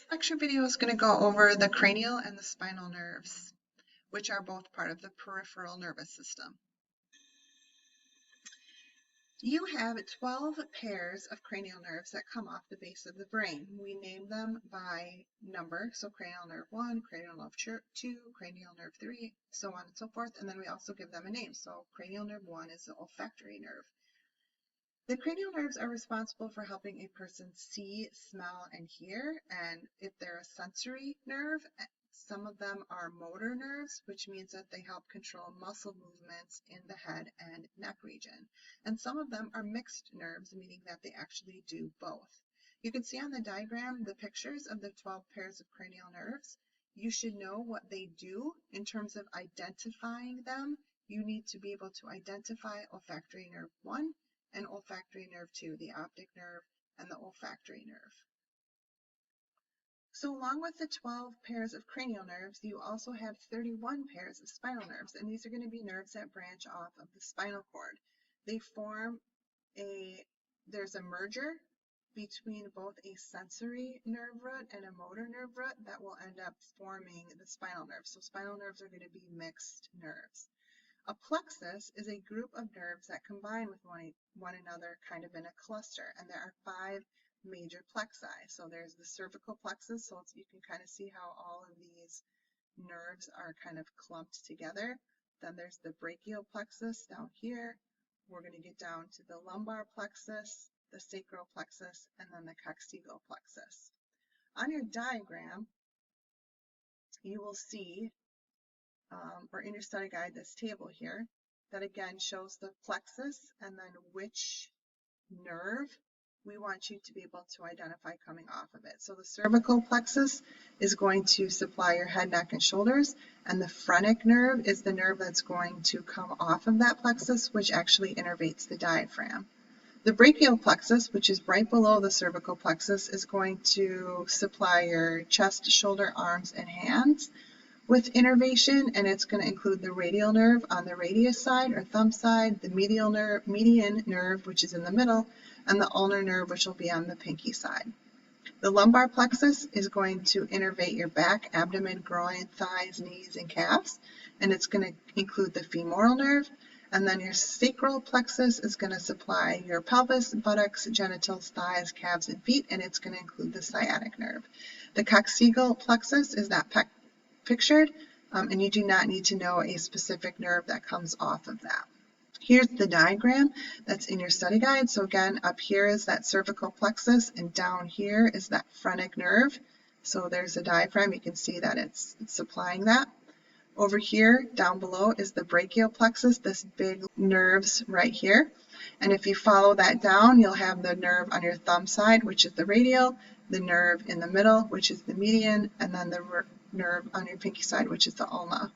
Lecture video is going to go over the cranial and the spinal nerves, which are both part of the peripheral nervous system. You have 12 pairs of cranial nerves that come off the base of the brain. We name them by number, so cranial nerve 1, cranial nerve 2, cranial nerve 3, so on and so forth, and then we also give them a name. So cranial nerve 1 is the olfactory nerve. The cranial nerves are responsible for helping a person see, smell, and hear, and if they're a sensory nerve, some of them are motor nerves, which means that they help control muscle movements in the head and neck region. And some of them are mixed nerves, meaning that they actually do both. You can see on the diagram the pictures of the 12 pairs of cranial nerves. You should know what they do in terms of identifying them. You need to be able to identify olfactory nerve 1 and olfactory nerve 2, the optic nerve and the olfactory nerve. So along with the 12 pairs of cranial nerves, you also have 31 pairs of spinal nerves, and these are going to be nerves that branch off of the spinal cord. They form there's a merger between both a sensory nerve root and a motor nerve root that will end up forming the spinal nerves. So spinal nerves are going to be mixed nerves. A plexus is a group of nerves that combine with one another kind of in a cluster, and there are 5 major plexi. So there's the cervical plexus, so you can kind of see how all of these nerves are kind of clumped together. Then there's the brachial plexus down here. We're going to get down to the lumbar plexus, the sacral plexus, and then the coccygeal plexus. On your diagram, you will see or in your study guide, this table here, that again shows the plexus and then which nerve we want you to be able to identify coming off of it. So the cervical plexus is going to supply your head, neck, and shoulders, and the phrenic nerve is the nerve that's going to come off of that plexus, which actually innervates the diaphragm. The brachial plexus, which is right below the cervical plexus, is going to supply your chest, shoulder, arms, and hands with innervation, and it's going to include the radial nerve on the radius side or thumb side, the median nerve, which is in the middle, and the ulnar nerve, which will be on the pinky side. The lumbar plexus is going to innervate your back, abdomen, groin, thighs, knees, and calves, and it's going to include the femoral nerve. And then your sacral plexus is going to supply your pelvis, buttocks, genitals, thighs, calves, and feet, and it's going to include the sciatic nerve. The coccygeal plexus is that pictured, and you do not need to know a specific nerve that comes off of that. Here's the diagram that's in your study guide. So again, up here is that cervical plexus, and down here is that phrenic nerve. So there's a diaphragm. You can see that it's supplying that. Over here, down below, is the brachial plexus, this big nerves right here. And if you follow that down, you'll have the nerve on your thumb side, which is the radial, the nerve in the middle, which is the median, and then the nerve on your pinky side, which is the ulna.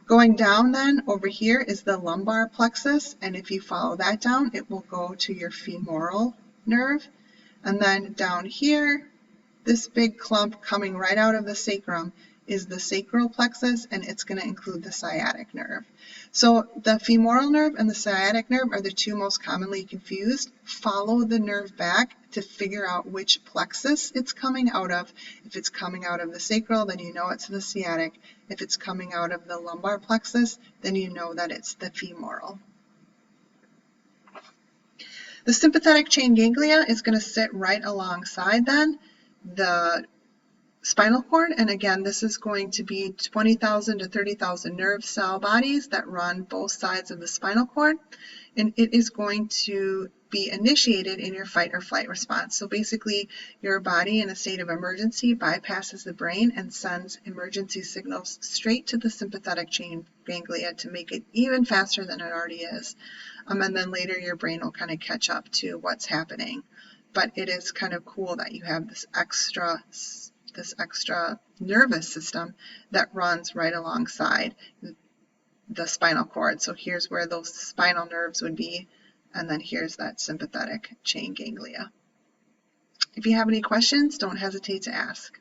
Going down then, over here is the lumbar plexus, and if you follow that down, it will go to your femoral nerve. And then down here, this big clump coming right out of the sacrum is the sacral plexus, and it's going to include the sciatic nerve. So the femoral nerve and the sciatic nerve are the two most commonly confused. Follow the nerve back to figure out which plexus it's coming out of. If it's coming out of the sacral, then you know it's the sciatic. If it's coming out of the lumbar plexus, then you know that it's the femoral. The sympathetic chain ganglia is going to sit right alongside then the spinal cord, and again, this is going to be 20,000 to 30,000 nerve cell bodies that run both sides of the spinal cord, and it is going to be initiated in your fight or flight response. So basically, your body in a state of emergency bypasses the brain and sends emergency signals straight to the sympathetic chain ganglia to make it even faster than it already is. And then later your brain will kind of catch up to what's happening. But it is kind of cool that you have this extra nervous system that runs right alongside the spinal cord. So here's where those spinal nerves would be, and then here's that sympathetic chain ganglia. If you have any questions, don't hesitate to ask.